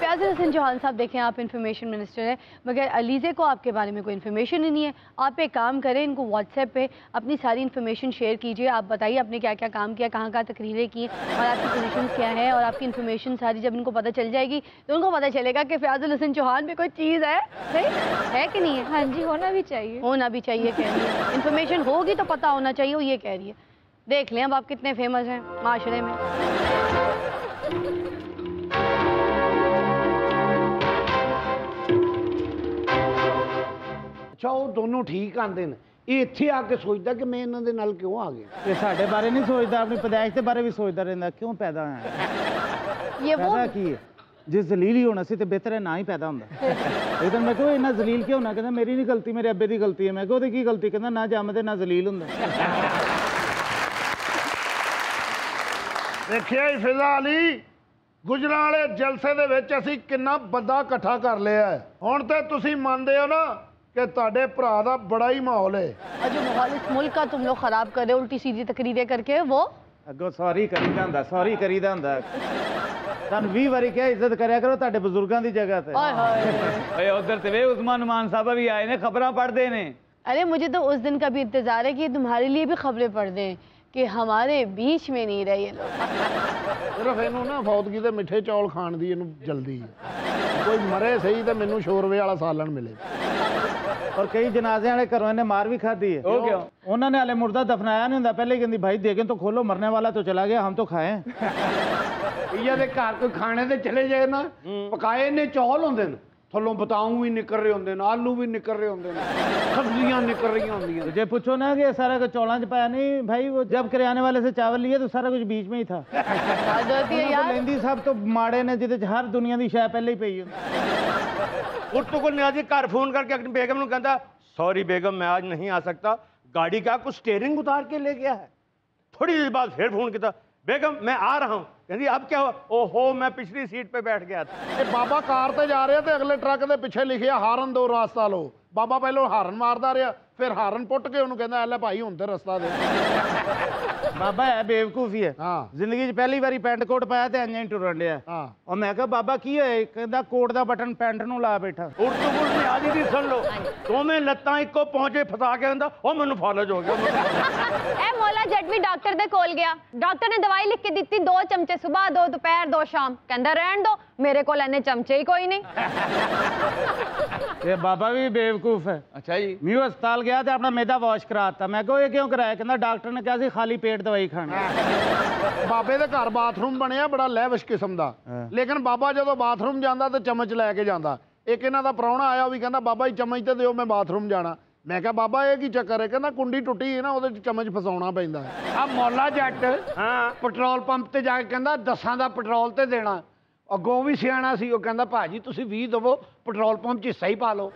फयाजुल हसन चौहान साहब देखें, आप इंफॉर्मेशन मिनिस्टर हैं, मगर अलीज़े को आपके बारे में कोई इन्फॉर्मेशन ही नहीं है। आप एक काम करें, इनको व्हाट्सएप पे अपनी सारी इन्फॉर्मेशन शेयर कीजिए। आप बताइए आपने क्या क्या काम किया, कहाँ कहाँ तकरीरें की और आपकी पोजीशन क्या है, और आपकी इन्फॉर्मेशन सारी जब इनको पता चल जाएगी तो उनको पता चलेगा कि फयाजुल हसन चौहान में कोई चीज़ है। नहीं है कि नहीं है? हाँ जी, होना भी चाहिए। होना भी चाहिए कह रही है। इन्फॉर्मेशन होगी तो पता होना चाहिए, वो ये कह रही है। देख लें अब आप कितने फेमस हैं माशरे में। अच्छा वो दोनों ठीक आंदे ने, ये इत्थे आके सोचदा कि मैं इन्हां दे नाल क्यों आ गया। ये साढ़े बारे नहीं सोचता, अपनी पैदाइश के बारे भी सोचता रहता क्यों पैदा होया। ये वो पैदा की है जिस जलील ही होना सी तो बेहतर है ना ही पैदा होंदा। लेकिन मैं क्यों इन्ना जलील क्यों होना? कहता मेरी नहीं गलती, मेरे अब्बे की गलती है। मैं क्यों की गलती? कहता ना जमदे ना जलील होंदा। देखिया ही फिजा अली, गुजरां वाले जलसे दे विच असीं किन्ना बंदा इकट्ठा कर लिया है। हुण ते तुसीं मंनदे हो ना कि तुहाडे भरा दा बड़ा ही माहौल है। और जो माहौल इस मुल्क का तुम लोग खराब कर रहे हो उल्टी सीधी तकरीरें करके, वो अगो सॉरी करीदा हुंदा, सॉरी करीदा हुंदा। तुहानूं 20 वारी क्या इज्जत करया करो तुहाडे बुजुर्गां दी जगह ते। हाय हाय। उधर से वे उस्मान मान साहब भी आए ने, खबरां पढ़ते ने। अरे मुझे तो उस दिन का भी इंतजार है कि तुम्हारे लिए भी खबरें पढ़ दें कि हमारे बीच में नहीं रहे ये लोग। सिर्फ इनू ना फौतगी दे मिठे चौल खाण दी इनू जल्दी है। कोई मरे सही तो मैनू शोरवे वाला सालन मिले। और कई जनाजे वाले घरों इन्हें मार भी खाती है। क्यों? उन्होंने हाले मुर्दा दफनाया नहीं होंदा, पहले कहती भाई देखें तो खोलो, मरने वाला तो चला गया, हम तो खाए। इया दे घर कोई खाने ते चले जाए ना, पकाए ने चौल होंदे ने, थल्लों बताऊं भी निकल रहे होंदे ने, आलू भी निकल रहे होंदे ने, सब्जियां निकल रही होंदियां ने। जे पूछो ना कि सारा कुछ चौलों च पाया, नहीं भाई वो जब करियाने वाले से चावल लिए तो सारा कुछ बीच में ही था। लेंदी साहब तो माड़े ने जिहदे च हर दुनिया की शय पहले ही पई होंदी। उठ को नियाजी घर फोन करके अपनी बेगम को कहता सॉरी बेगम मैं आज नहीं आ सकता, गाड़ी का कुछ स्टेयरिंग उतार के ले गया है। थोड़ी देर बाद फिर फोन किया, बेगम मैं आ रहा हूँ। कहती अब क्या हुआ? ओहो मैं पिछली सीट पे बैठ गया था। ये बाबा कार ते जा रहे थे, अगले ट्रक के पिछे लिखिया हारन दो रास्ता लो। बाबा पहले हारन मारदा रहा, फिर हारन पुट के उन्होंने कहता ले भाई हुण ते रस्ता दे। बाबा है बेवकूफ ही है। हाँ। जिंदगी च पहली बारी पैंट कोट पाया तो इंज ही टुरन लिया। हाँ। और मैं कहा बाबा की होए? कहता कोट का बटन पैंट नूं ला बैठा। उर्दू नियाजी दी सुन लो, दोवें लत्तां इक्को पहुंचे फसा के कहंदा ओ मैनूं फालज हो गया। ए मौला जट भी डॉक्टर दे कोल गया, डॉक्टर ने दवाई लिख के दी 2 चमचे सुबह, 2 दोपहर, 2 शाम। कहंदा रहन दो, मेरे कोल इन्ने चमचे ही कोई नहीं। ये बाबा भी बेवकूफ है। अच्छा जी। मैं अस्पताल गया तो अपना मैदा वॉश कराता। मैं कहा ये क्यों कराया? कहता डॉक्टर ने कहा सी खाली पेट दवाई खानी। बाबे दे घर बाथरूम बनया बड़ा लैविश किस्म दा, लेकिन बाबा जदों बाथरूम जांदा तो चम्मच लैके जांदा। एक इन्हां दा प्राहुणा आया, वो भी कहंदा बाबा जी चम्मच ते दिओ, मैं बाथरूम जाना। मैं कहा बाबा ये की चक्कर है? कहंदा कुंडी टुटी है ना, उहदे च चम्मच फसाउणा पैंदा। आ मौला जट पेट्रोल पंप ते जाके कहंदा 10 दा पेट्रोल ते देना। ਅੱਗੋਂ ਵੀ ਸਿਆਣਾ ਸੀ, ਉਹ ਕਹਿੰਦਾ ਭਾਜੀ ਤੁਸੀਂ 20 ਦਵੋ, ਪੈਟਰੋਲ ਪੰਪ 'ਚ ਹਿੱਸਾ ਹੀ ਪਾ ਲਓ।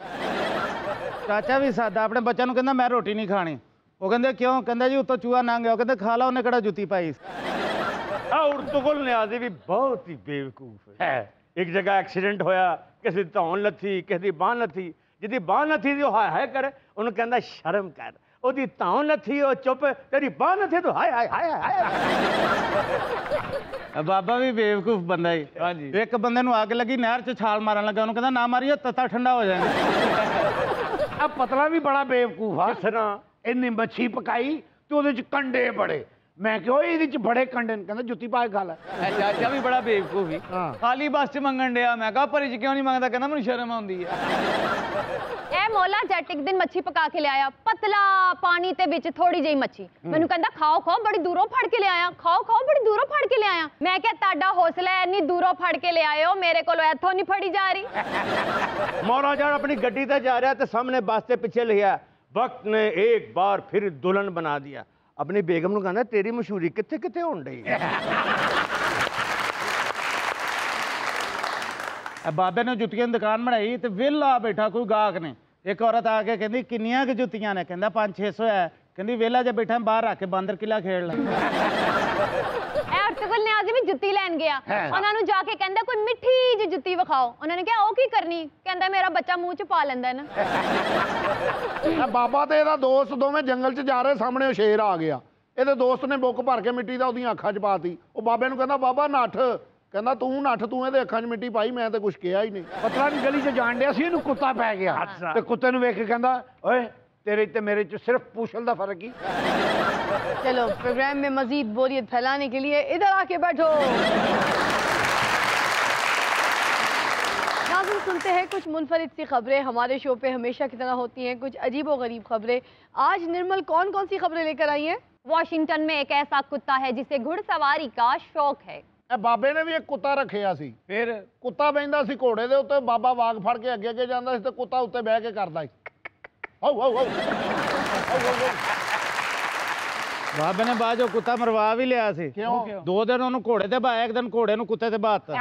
ਚਾਚਾ ਵੀ ਸਾਦਾ ਆਪਣੇ ਬੱਚਿਆਂ ਨੂੰ ਕਹਿੰਦਾ ਮੈਂ ਰੋਟੀ ਨਹੀਂ ਖਾਣੀ। ਉਹ ਕਹਿੰਦੇ ਕਿਉਂ? ਕਹਿੰਦਾ ਜੀ ਉੱਤੋਂ ਚੂਹਾ ਲੰਘ ਗਿਆ। ਉਹ ਕਹਿੰਦੇ ਖਾ ਲਾ, ਉਹਨੇ ਕਿਹੜਾ ਜੁੱਤੀ ਪਾਈ। ਉਰਤੁਗਲ ਨਿਆਜ਼ੀ ਵੀ ਬਹੁਤ ਹੀ ਬੇਵਕੂਫ ਹੈ। ਇੱਕ ਜਗ੍ਹਾ ਐਕਸੀਡੈਂਟ ਹੋਇਆ, ਕਿਸੇ ਦੀ ਧੌਣ ਲੱਥੀ, ਕਿਸੇ ਦੀ ਬਾਂਹ ਲੱਥੀ। ਜਿਹਦੀ ਬਾਂਹ ਲੱਥੀ ਸੀ ਉਹ ਹਾਏ ਹਾਏ ਕਰੇ, ਉਹਨੂੰ ਕਹਿੰਦਾ ਸ਼ਰਮ ਕਰ। ਉਹਦੀ ਧੌਣ ਲੱਥੀ ਉਹ ਚੁੱਪ, ਤੇਰੀ ਬਾਂਹ ਲੱਥੀ ਤੂੰ ਹਾਏ ਹਾਏ ਹਾਏ ਹਾਏ। ਬਾਬਾ ਵੀ ਬੇਵਕੂਫ ਬੰਦਾ ਹੀ। ਹਾਂਜੀ। ਇੱਕ ਬੰਦੇ ਨੂੰ ਅੱਗ ਲੱਗੀ, ਨਹਿਰ 'ਚ ਛਾਲ ਮਾਰਨ ਲੱਗਾ, ਉਹਨੂੰ ਕਹਿੰਦਾ ਨਾ ਮਾਰੀਏ ਤੱਤਾ ਠੰਡਾ ਹੋ ਜਾਏਗਾ। ਆ ਪਤਲਾ ਵੀ ਬੜਾ ਬੇਵਕੂਫ ਆ। ਕਿਸ ਤਰ੍ਹਾਂ? ਇਹਨੇ ਮੱਛੀ ਪਕਾਈ ਤੇ ਉਹਦੇ 'ਚ ਕੰਡੇ ਬੜੇ। ਮੈਂ ਕਿਹਾ ਇਹਦੇ 'ਚ ਬੜੇ ਕੰਡੇ ਨੇ, ਕਹਿੰਦਾ ਜੁੱਤੀ ਪਾ ਕੇ ਖਾ ਲੈ। ਚਾਚਾ ਵੀ ਬੜਾ ਬੇਵਕੂਫ ਹੀ, ਖਾਲੀ ਬੱਸ 'ਚ ਮੰਗਣ ਡਿਆ। ਮੈਂ ਕਿਹਾ ਭਰੀ 'ਚ ਕਿਉਂ ਨਹੀਂ ਮੰਗਦਾ? ਕਹਿੰਦਾ ਮੈਨੂੰ ਸ਼ਰਮ ਆਉਂਦੀ ਹੈ। ਇਹ ਮੌਲਾ ਜੱਟ ਇੱਕ ਦਿਨ ਮੱਛੀ ਪਕਾ ਕੇ ਲਿਆਇਆ, ਪਤਲਾ ਪਾਣੀ ਤੇ ਵਿੱਚ ਥੋੜੀ ਜਿਹੀ ਮੱਛੀ। ਮੈਨੂੰ ਕਹਿੰਦਾ ਖਾਓ ਖਾਓ, ਬੜੀ ਦੂਰੋਂ ਫੜ ਕੇ ਲਿਆਇਆ। ਖਾਓ ਖਾਓ, ਬੜੀ ਦੂਰੋਂ ਫੜ ਕੇ ਲਿਆਇਆ। ਮੈਂ ਕਿਹਾ ਤੁਹਾਡਾ ਹੌਸਲਾ ਹੈ, ਇੰਨੀ ਦੂਰੋਂ ਫੜ ਕੇ ਲਿਆਇਓ, ਮੇਰੇ ਕੋਲ ਇੱਥੋਂ ਨਹੀਂ ਫੜੀ ਜਾ ਰਹੀ। ਮੌਲਾ ਜਾਨ ਆਪਣੀ ਗੱਡੀ ਤੇ ਜਾ ਰਿਹਾ ਤੇ ਸਾਹਮਣੇ ਬੱਸ ਦੇ ਪਿੱਛੇ ਲਿਖਿਆ ਵਕਤ ਨੇ ਇੱਕ ਬਾਰ ਫਿਰ ਦੁल्हन बना दिया। अपनी बेगम ਨੂੰ ਕਹਿੰਦਾ ਤੇਰੀ ਮਸ਼ਹੂਰੀ ਕਿੱਥੇ ਕਿੱਥੇ ਹੋਣ ਡਈ ਹੈ। ਬਾਬੇ ਨੇ ਜੁੱਤੀਆਂ ਦੀ ਦੁਕਾਨ ਬਣਾਈ ਤੇ ਵਿਹਲਾ ਬੈਠਾ ਕੋਈ ਗਾਹਕ ਨੇ। ਇੱਕ ਔਰਤ ਆ ਕੇ ਕਹਿੰਦੀ ਕਿੰਨੀਆਂ ਕਿ ਜੁੱਤੀਆਂ ਨੇ? ਕਹਿੰਦਾ 500-600 ਹੈ। ਕਹਿੰਦੀ ਵਿਹਲਾ ਜੇ ਬੈਠਾ ਬਾਹਰ ਰੱਖ ਕੇ ਬਾਂਦਰ ਕਿਲਾ ਖੇਡ ਲੈ। ਅਰਤੁਗਲ ਨਿਆਜ਼ੀ ਵੀ ਜੁੱਤੀ ਲੈਣ ਗਿਆ, ਉਹਨਾਂ ਨੂੰ ਜਾ ਕੇ ਕਹਿੰਦਾ ਕੋਈ ਮਿੱਠੀ ਜਿਹੀ ਜੁੱਤੀ ਵਿਖਾਓ। ਉਹਨਾਂ ਨੇ ਕਿਹਾ ਉਹ ਕੀ ਕਰਨੀ? ਕਹਿੰਦਾ ਮੇਰਾ ਬੱਚਾ ਮੂੰਹ 'ਚ ਪਾ ਲੈਂਦਾ ਨਾ। ਬਾਬਾ ਤੇ ਇਹਦਾ ਦੋਸਤ ਦੋਵੇਂ ਜੰਗਲ 'ਚ ਜਾ ਰਹੇ, ਸਾਹਮਣੇ ਉਹ ਸ਼ੇਰ ਆ ਗਿਆ। ਇਹਦੇ ਦੋਸਤ ਨੇ ਬੁੱਕ ਭਰ ਕੇ ਮਿੱਟੀ ਦਾ ਉਹਦੀਆਂ ਅੱਖਾਂ 'ਚ ਪਾਤੀ। ਉਹ ਬਾਬੇ ਨੂੰ ਕਹਿੰਦਾ ਬਾਬਾ ਨੱਠ। ਕਹਿੰਦਾ ਤੂੰ ਨੱਠ, ਤੂੰ ਇਹਦੇ ਅੱਖਾਂ 'ਚ ਮਿੱਟੀ ਪਾਈ, ਮੈਂ ਤੇ ਕੁਝ ਕਿਹਾ ਹੀ ਨਹੀਂ। ਪਤਲਾ ਵੀ ਗਲੀ 'ਚ ਜਾਣ ਡਿਆ ਸੀ, ਇਹਨੂੰ ਕੁੱਤਾ ਪੈ ਗਿਆ ਤੇ ਕੁੱਤੇ ਨੂੰ ਵੇਖ ਕੇ ਕਹਿੰਦਾ ਓਏ तेरे ते मेरे च सिर्फ पूछल दा फर्क ही। चलो प्रोग्राम में मजीद बोरियत फैलाने के लिए इधर आके बैठो। नाज़रीन सुनते हैं कुछ मुनफरिद सी खबरें। हमारे शो पे हमेशा की तरह होती हैं कुछ अजीब व गरीब खबरें। आज निर्मल कौन कौन सी खबरें लेकर आई हैं? वाशिंगटन में एक ऐसा कुत्ता है जिसे घुड़सवारी का शौक है। बाबे ने भी एक कुत्ता रखिया सी। फिर कुत्ता बहिंदा सी घोड़े दे उत्ते, बाबा वाग फड़ के अगे अगे जांदा सी ते कुत्ता उत्ते बह के करदा सी बाबे ने बाद जो कुत्ता मरवा भी लिया सी। क्यों? 2 दिन उन्होंने घोड़े ते बाया, एक दिन घोड़े नूं कुत्ते ते बाता।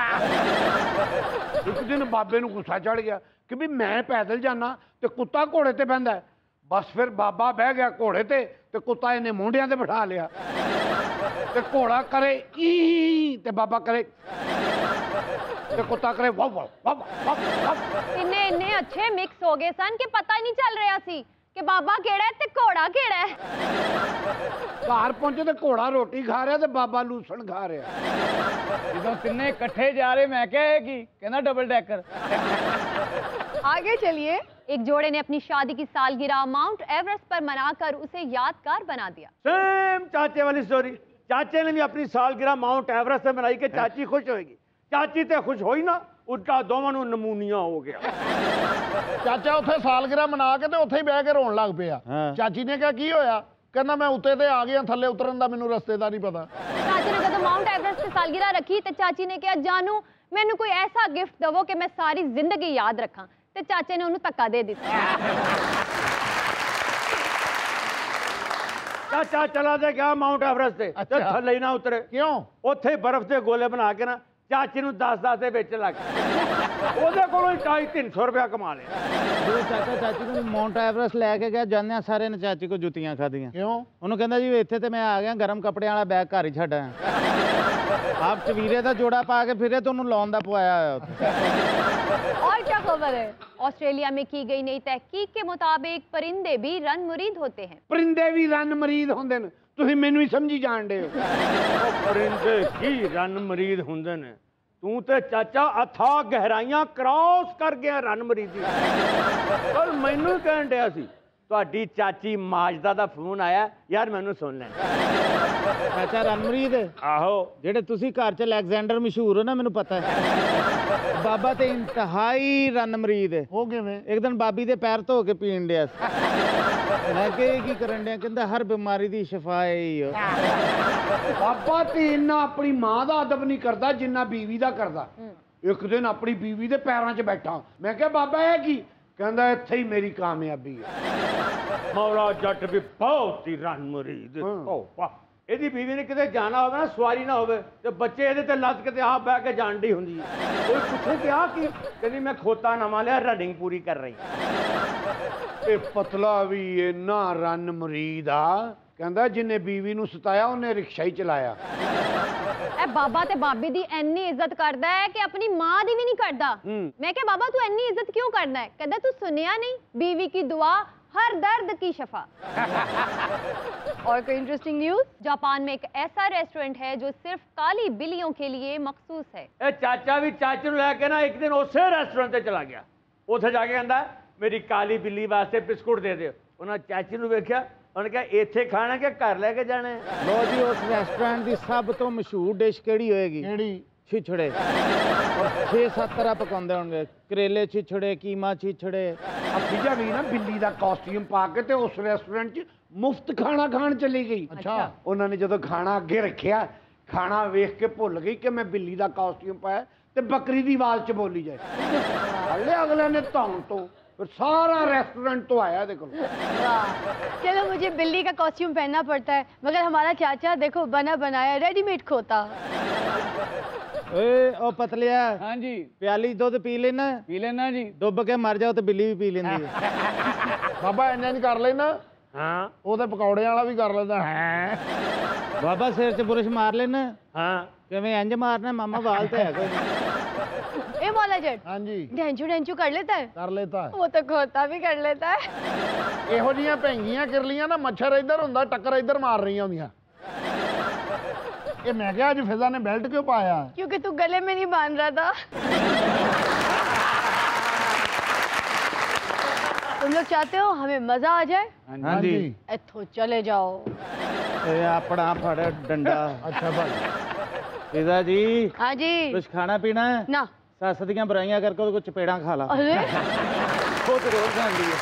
एक दिन बाबे नूं गुस्सा चढ़ गया कि भी मैं पैदल जाना ते कुत्ता घोड़े ते बहिंदा है। बस फिर बाबा बह गया घोड़े ते कुत्ता इन्हें मोंडियां ते बिठा लिया ते घोड़ा करे ई ते बाबा करे ते कुत्ता करे वाह वाह वाह वाह वाह। इन्ने अच्छे मिक्स हो गए सन कि पता ही नहीं चल रहा सी कि बाबा केड़ा है ते घोड़ा केड़ा है। घर पहुंचे तो घोड़ा रोटी खा रहा ते बाबा लूसन खा रहा। ਜਦੋਂ ਤਿੰਨੇ ਇਕੱਠੇ ਜਾ ਰਹੇ मैं क्या है कि कहना डबल डेकर। आगे चलिए। एक जोड़े ने अपनी शादी की सालगिरह माउंट एवरेस्ट पर मनाकर उसे यादगार बना दिया। सेम चाचे वाली स्टोरी। चाचे ने भी अपनी सालगिरह माउंट एवरेस्ट से मनाई कि चाची खुश होएगी। चाची ते खुश होई ना, उल्टा दोवां नूं नमूनिया हो गया। चाचा उत्थे सालगिरह मना के ते उत्थे ही बह के रोन लग पिया। चाची ने कहा की होया? कहना मैं उत्ते ते आ गया, थल्ले उतरन दा मैनूं रस्ते दा नहीं पता। चाची ने जब माउंट एवरेस्ट की सालगिरह रखी तो चाची ने कहा जानू मैनू कोई ऐसा गिफ्ट दवो कि मैं सारी जिंदगी याद रखा। ते चाचे ने उन्हें धक्का दे दिया। चाचा चला दे गया माउंट एवरेस्ट ते ते थल्ले ना उतरे। क्यों? उत्थे बर्फ के गोले बना के ना चाची नूं 10-10 दे बेच लग ਉਹਦੇ ਕੋਲੋਂ 250-300 रुपया कमा लिया। जो चाचा चाची को माउंट एवरेस्ट लैके गया, जाने सारे ने चाची को जुत्तियां खादियां। क्यों? उन्होंने कहता जी इत्थे ते मैं आ गया, गर्म कपड़े वाला बैग घर ही छड्ड आया। आप चवीरे का जोड़ा पा के फिरे तो उन्होंने लौन दा पवाया होया। और क्या खबर है? ऑस्ट्रेलिया में की गई नई तहकीक के मुताबिक परिंदे भी रन मुरीद होते हैं। परिंदे भी रन मरीद होंदे ने, तुसीं मैनूं ही समझी जाण डे हो। परिंदे की रन मरीद हुंदे ने? तू ते चाचा अथा गहराइयां क्रॉस कर गया रन मरीदी। पर मैनू कहन दिया सी ਤੁਹਾਡੀ ਚਾਚੀ ਮਾਜਦਾ ਦਾ ਫੋਨ ਆਇਆ ਯਾਰ ਮੈਨੂੰ ਸੁਣ ਲੈ। ਚਾਚਾ ਰਣਮਰੀਦ ਆਹੋ ਜਿਹੜੇ ਤੁਸੀਂ ਘਰ ਚ ਅਲੈਗਜ਼ੈਂਡਰ ਮਸ਼ਹੂਰ ਹੋ ਨਾ, ਮੈਨੂੰ ਪਤਾ ਹੈ। ਬਾਬਾ ਤੇ ਇੰਤਹਾਈ ਰਣਮਰੀਦ ਹੈ। ਉਹ ਕਿਵੇਂ? ਇੱਕ ਦਿਨ ਬਾਬੀ ਦੇ ਪੈਰ ਧੋ ਕੇ ਪੀਣ ਡਿਆ ਸੀ। ਮੈਂ ਕਿਹਾ ਕੀ ਕਰਨ ਡਿਆ? ਕਹਿੰਦਾ ਹਰ ਬਿਮਾਰੀ ਦੀ ਸ਼ਿਫਾ ਹੈ ਹੀ। ਬਾਬਾ ਤੇ ਇੰਨਾ ਆਪਣੀ ਮਾਂ ਦਾ ਅਦਬ ਨਹੀਂ ਕਰਦਾ ਜਿੰਨਾ ਬੀਵੀ ਦਾ ਕਰਦਾ। ਇੱਕ ਦਿਨ ਆਪਣੀ ਬੀਵੀ ਦੇ ਪੈਰਾਂ 'ਚ ਬੈਠਾ, ਮੈਂ ਕਿਹਾ ਬਾਬਾ ਇਹ ਕੀ? ਕਹਿੰਦਾ ਇੱਥੇ ਹੀ ਮੇਰੀ ਕਾਮਯਾਬੀ ਹੈ। ਮੌਲਾ ਜੱਟ ਵੀ ਬਹੁਤ ਹੀ ਰਨ ਮੁਰੀਦ। ਇਹਦੀ ਬੀਵੀ ਨੇ ਕਿਤੇ ਜਾਣਾ ਹੋਵੇ ਨਾ, ਸਵਾਰੀ ਨਾ ਹੋਵੇ ਤੇ ਬੱਚੇ ਇਹਦੇ ਤੇ ਲੱਦ ਕੇ ਤੇ ਆਪ ਬਹਿ ਕੇ ਜਾਣ ਡਈ ਹੁੰਦੀ ਹੈ। ਕੋਈ ਪੁੱਛੇ ਕਿ ਆ ਕੀ, ਕਹਿੰਦੀ ਮੈਂ ਖੋਤਾ ਨਵਾਂ ਲਿਆ, ਰਨਿੰਗ ਪੂਰੀ ਕਰ ਰਹੀ। ਇਹ ਪਤਲਾ ਵੀ ਇੰਨਾ ਰਨ ਮਰੀਦ ਆ, ਕਹਿੰਦਾ ਜਿੰਨੇ ਬੀਵੀ ਨੂੰ ਸਤਾਇਆ ਉਹਨੇ ਰਿਕਸ਼ਾ ਹੀ ਚਲਾਇਆ। ਇਹ ਬਾਬਾ ਤੇ ਬਾਬੀ ਦੀ ਇੰਨੀ ਇੱਜ਼ਤ ਕਰਦਾ ਹੈ ਕਿ ਆਪਣੀ ਮਾਂ ਦੀ ਵੀ ਨਹੀਂ ਕਰਦਾ। ਮੈਂ ਕਿਹਾ ਬਾਬਾ तू ਇੰਨੀ ਇੱਜ਼त क्यों करना है? कहता तू सुनिया नहीं, बीवी की दुआ हर दर्द की शफा। और कोई इंटरेस्टिंग न्यूज? जापान में एक ऐसा रेस्टोरेंट है जो सिर्फ काली बिल्लियों के लिए मखसूस है। ਇਹ ਚਾਚਾ ਵੀ ਚਾਚੇ ਨੂੰ ਲੈ ਕੇ ਨਾ ਇੱਕ ਦਿਨ ਉਸੇ ਰੈਸਟੋਰੈਂਟ ਤੇ ਚਲਾ ਗਿਆ। ਉੱਥੇ ਜਾ ਕੇ ਕਹਿੰਦਾ ਮੇਰੀ ਕਾਲੀ ਬਿੱਲੀ ਵਾਸਤੇ ਬਿਸਕੁਟ ਦੇ ਦਿਓ। ਉਹਨਾਂ ਚਾਚੀ ਨੂੰ ਵੇਖਿਆ, ਉਹਨੇ ਕਿਹਾ ਇੱਥੇ ਖਾਣਾ ਕਿ ਘਰ ਲੈ ਕੇ ਜਾਣਾ? ਲੋ ਜੀ, ਉਸ ਰੈਸਟੋਰੈਂਟ ਦੀ ਸਭ ਤੋਂ ਮਸ਼ਹੂਰ ਡਿਸ਼ ਕਿਹੜੀ ਹੋਏਗੀ? ਕਿਹੜੀ? ਛਿਛੜੇ। ਔਰ 6-7 ਤਰ੍ਹਾਂ ਪਕਾਉਂਦੇ ਹੋਣਗੇ, ਕਰੇਲੇ ਛਿਛੜੇ, ਕੀਮਾ ਛਿਛੜੇ। ਅਫੀਜਾ ਵੀ ਨਾ ਬਿੱਲੀ ਦਾ ਕਾਸਟਿਊਮ ਪਾ ਕੇ ਤੇ ਉਸ ਰੈਸਟੋਰੈਂਟ 'ਚ ਮੁਫਤ ਖਾਣਾ ਖਾਣ ਚਲੀ ਗਈ। ਅੱਛਾ। ਉਹਨਾਂ ਨੇ ਜਦੋਂ ਖਾਣਾ ਅੱਗੇ ਰੱਖਿਆ, ਖਾਣਾ ਵੇਖ ਕੇ ਭੁੱਲ ਗਈ ਕਿ ਮੈਂ ਬਿੱਲੀ ਦਾ ਕਾਸਟਿਊਮ ਪਾਇਆ ਤੇ ਬੱਕਰੀ ਦੀ ਆਵਾਜ਼ 'ਚ ਬੋਲੀ ਜਾਏ। ਹਲੇ ਅਗਲੇ ਨੇ ਧੌਣ ਤੋਂ फिर सारा रेस्टोरेंट तो आया देखो। चलो मुझे बिल्ली का कॉस्ट्यूम पहनना पड़ता है, मगर हमारा चाचा देखो बना बनाया रेडीमेड खोता। ਓਏ ਉਹ ਪਤਲਿਆ, हाँ जी ਪਿਆਲੀ ਦੁੱਧ ਪੀ ਲੈਣਾ? पी लेना जी। ਡੁੱਬ ਕੇ ਮਰ ਜਾਓ ਤੇ ਬਿੱਲੀ ਵੀ ਪੀ ਲੈਂਦੀ ਹੈ। ਬਾਬਾ ਇੰਨਾ ਨਹੀਂ ਕਰ ਲੈਣਾ? ਹਾਂ। ਉਹਦੇ ਪਕੌੜੇ ਵਾਲਾ ਵੀ ਕਰ ਲੈਂਦਾ ਹੈ। ਬਾਬਾ ਸਿਰ 'ਚ ਬੁਰਸ਼ ਮਾਰ ਲੈਣਾ? ਹਾਂ। ਕਿਵੇਂ ਇੰਜ ਮਾਰਨਾ ਮਾਮਾ? ਵਾਲ ਤੇ ਹੈ ਕੋਈ? ए मौला जट, हाँ जी ढेंचू ढेंचू कर लेता है? ਕਰ ਲੈਤਾ ਹੈ। वो तो खोता भी कर लेता है। ਇਹੋ ਜੀਆਂ ਭੈਂਗੀਆਂ ਕਿਰਲੀਆਂ ਨਾ, ਮੱਛਰ ਇੱਧਰ ਹੁੰਦਾ, ਟੱਕਰ ਇੱਧਰ ਮਾਰ ਰਹੀਆਂ ਹੁੰਦੀਆਂ। ਇਹ ਮੈਂ ਕਿਹਾ ਅੱਜ ਫਿਜ਼ਾ ਨੇ ਬੈਲਟ ਕਿਉਂ ਪਾਇਆ? क्योंकि तू गले में नहीं बांध रहा था। तुम लोग चाहते हो हमें मजा आ जाए? हाँ जी। इत्थों चले जाओ। ਏ ਆਪਣਾ ਫੜ ਡੰਡਾ। ਅੱਛਾ ਭਾਈ। ਫਿਜ਼ਾ ਜੀ, हाँ जी। ਕੁਛ ਖਾਣਾ ਪੀਣਾ ਹੈ? ना। ਸੱਸ ਦੀਆਂ ਬੁਰਾਈਆਂ ਕਰਕੇ ਉਹਦੇ ਕੋਲ ਚਪੇੜਾਂ ਖਾ ਲਾ। अरे ਉਹ ਤੇ ਰੋਜ਼ ਖਾਂਦੀ ਹੈ।